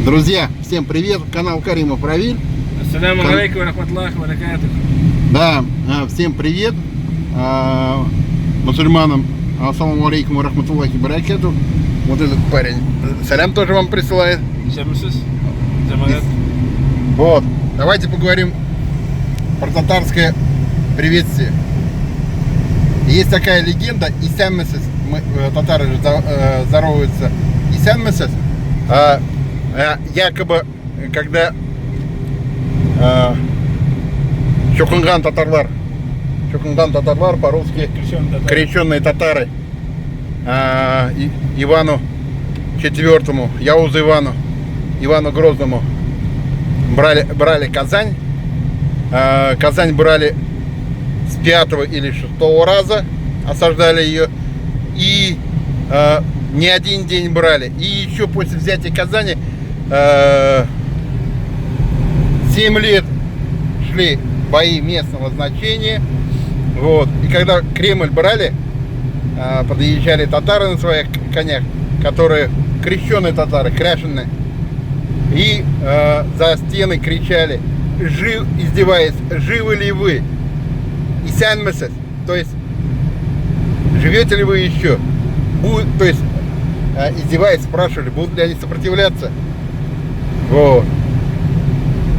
Друзья, всем привет, канал Каримов Равиль. Ассаляму алейкум ва рахматуллахи ва баракатух. Да, всем привет мусульманам. Ассаламу алейкум ва рахматуллахи ва баракатух. Вот этот парень салям тоже вам присылает. Вот, давайте поговорим про татарское приветствие. Есть такая легенда, Исян Месяц, татары же здороваются Исян Месяц. Якобы, когда Чукунган татарлар по-русски крещенные татары Ивану IV, Яузу Ивану Грозному брали Казань. Казань брали с 5-го или 6-го раза, осаждали ее, и не один день брали. И еще после взятия Казани 7 лет шли бои местного значения. Вот. И когда Кремль брали, подъезжали татары на своих конях, которые крещеные татары, кряшенные, и за стены кричали, издеваясь: живы ли вы? Исян Месяц, то есть живете ли вы еще? То есть издеваясь, спрашивали, будут ли они сопротивляться. Вот.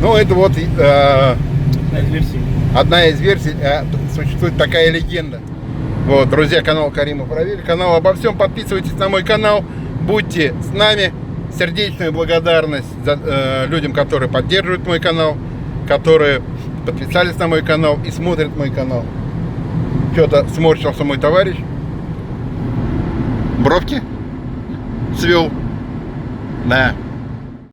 Ну, это вот одна из версий. Существует такая легенда. Вот, друзья, канал Каримов Равиль, канал обо всем. Подписывайтесь на мой канал, будьте с нами. Сердечную благодарность людям, которые поддерживают мой канал, которые подписались на мой канал и смотрят мой канал. Что-то сморщился мой товарищ. Бровки свел. Да.